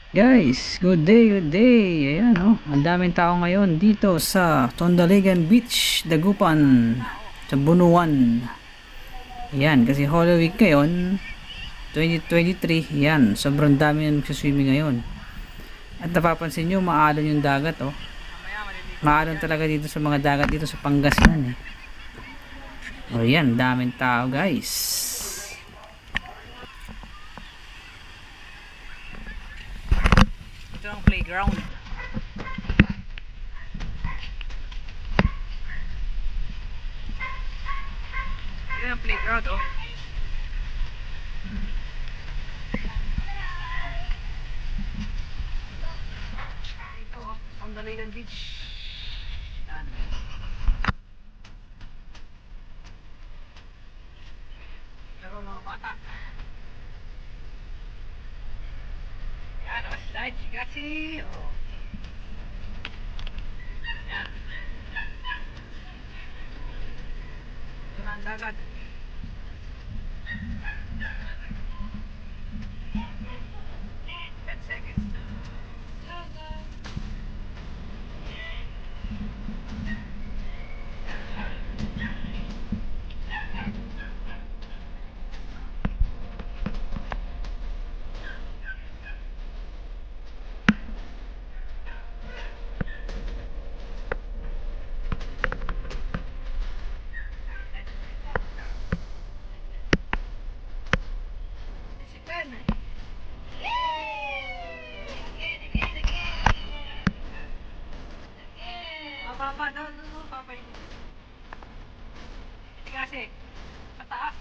Guys, good day, good day. Ayan, oh. Ang daming tao ngayon dito sa Tondaligan Beach, Dagupan, sa Bunuan. Ayan, kasi Holy Week ngayon, 2023. Ayan, sobrang dami na nagsaswimming ngayon. At napapansin nyo, maalon yung dagat, oh. Maalon talaga dito sa mga dagat dito sa Pangasinan, eh. Oh, ayan, daming tao, guys. Ito ang playground. Ito ang playground, oh. Ito, oh, Tondaligan Beach. Yan. Pero mga bata. Yan, oh, slide, kasi, oh. Yan. Ito na ang dagat. 10 seconds. Papa, no, no, no, Papa. Kasi, mataas.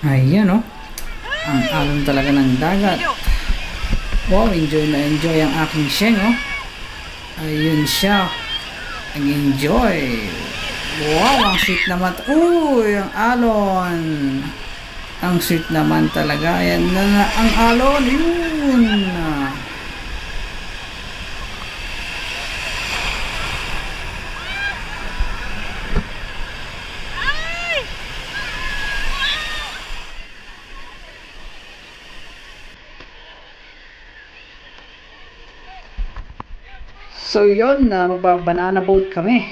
Ayan oh. Ang alon talaga ng dagat. Wow, enjoy na enjoy ang aking Sheng oh. Ayun siya. Nag-enjoy. Wow, ang sweet naman. Uy, ang alon. Ang sweet naman talaga. Ayan na ang alon. Yun. So yun, magba-banana boat kami.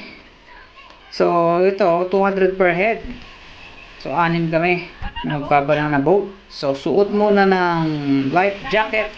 So ito, 200 per head. So 6 kami magba-banana boat. So suot muna ng life jacket.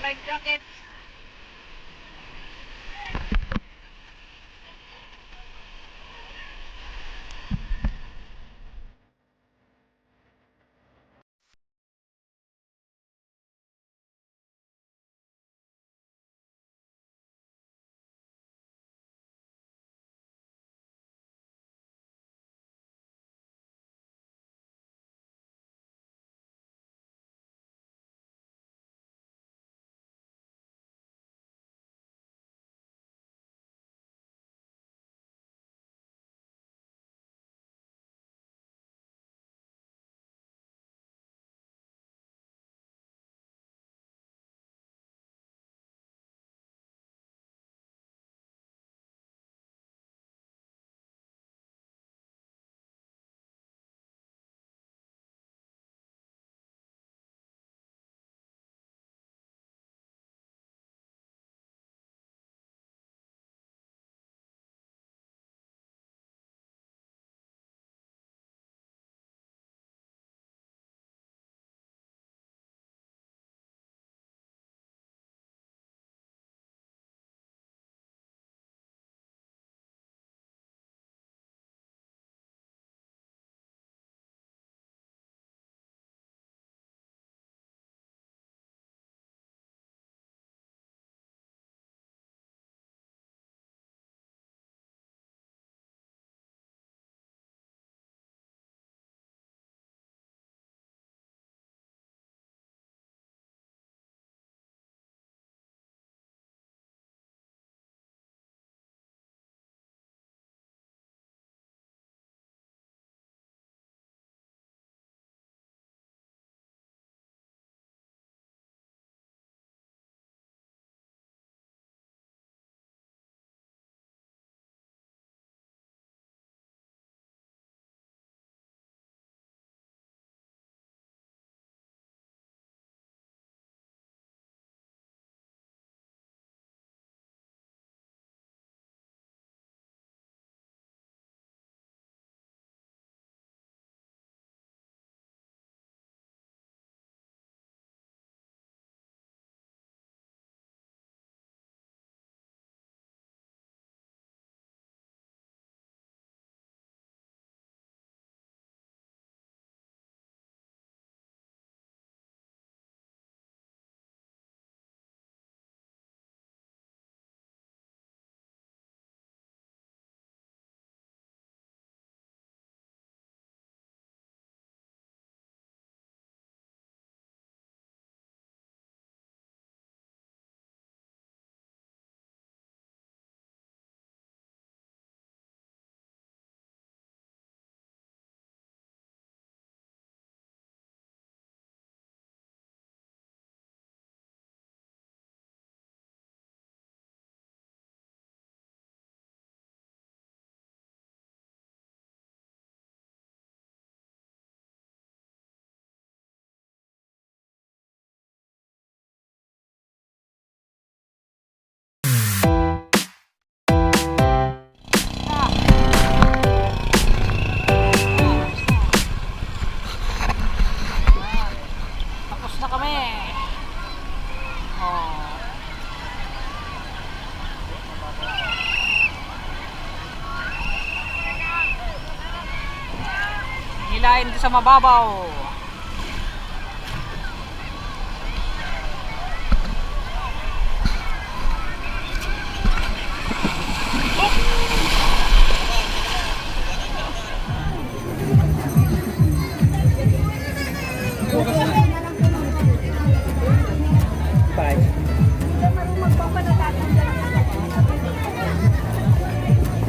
Hilahin sa mababaw.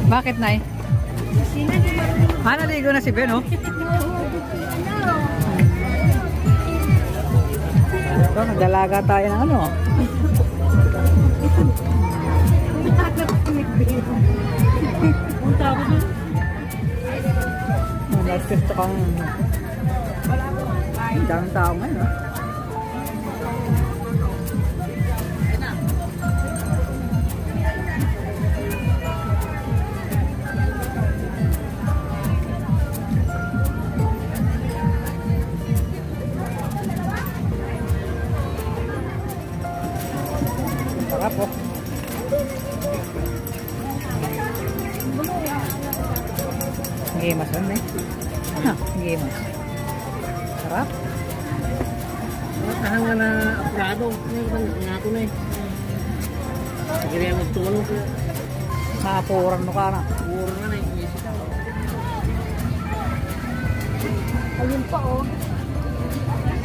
Bakit, Nay? Naligo na si Ben, oh. Ito, nagdalaga tayo ng ano. Nag-test kang daming tao ngayon, oh. Sarap, oh. Gimas yun, eh. Gimas. Sarap. Tahan nga na aprado. Nga ko na eh. Sige rin ang magtulong. Nakapurang mo ka na. Puro nga na eh. Ayun pa, oh.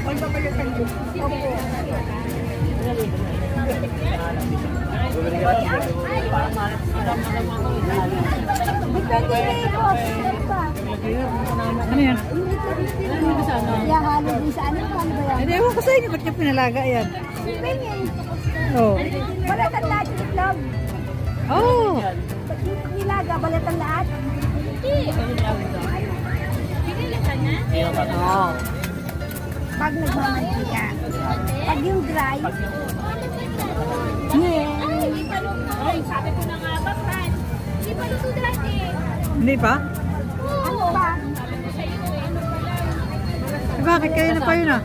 Pagpapagatan yun. Opo. Depende na ito. Ano yan? Halo din sa ano? Ano ba yan? Hindi, ewan ko sa inyo. Ba't niya pinalaga yan? Pengen. Oh. Balatan lahat yung itlog. Oh. Pag nilaga, balatan lahat. Oh. Pag nagmamantika. Pag yung dry. Ay, sabi ko na nga ba, Fran? Hindi pa luto dati. Hindi pa? Ano ba? Eh, bakit kayo na pa yun, ah?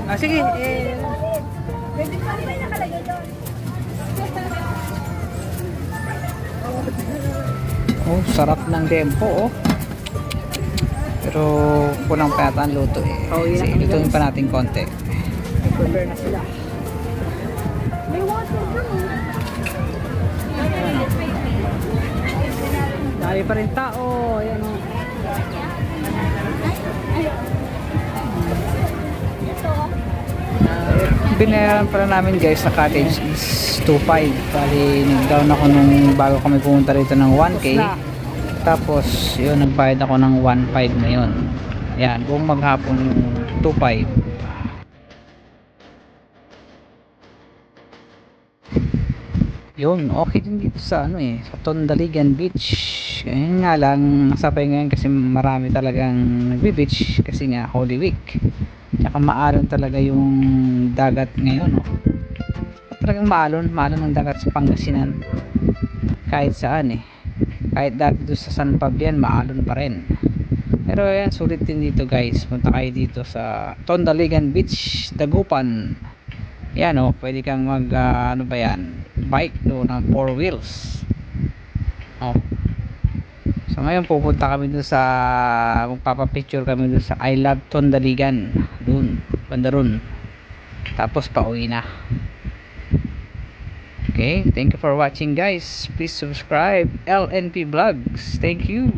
Ah, sige. Pwede pa rin nakalagay doon. Oh, sarap ng tempo, oh. Pero kulang pa yata ang luto, eh. Kasi lutuin pa natin konti. Prepare na sila. May water doon. Dami pa rin tao. Ayan, oh. Binayaran pala namin guys sa cottage is 2.5. Bali nag-down ako nung bago kami pumunta rito ng 1K. Tapos yun, nagbayad ako ng 1.5 na yun. Ayan, buong maghapon 2.5. Yun, okay din dito sa ano eh, sa Tondaligan Beach. Ayun nga lang, nasapay ngayon kasi marami talagang nagbe-beach kasi nga Holy Week. Tsaka maalon talaga yung dagat ngayon, oh. Talagang maalon ang dagat sa Pangasinan. Kahit saan eh. Kahit dati doon sa San Fabian, maalon pa rin. Pero ayan, sulit din dito guys. Punta kayo dito sa Tondaligan Beach, Dagupan. Yan, oh, pwede kang mag ano ba yan, bike doon na 4 wheels. Oh. So ngayon pupunta kami doon sa, magpapapicture kami doon sa I Love Tondaligan doon, banda ron. Tapos pauwi na. Okay, thank you for watching guys. Please subscribe LNP Vlogs. Thank you.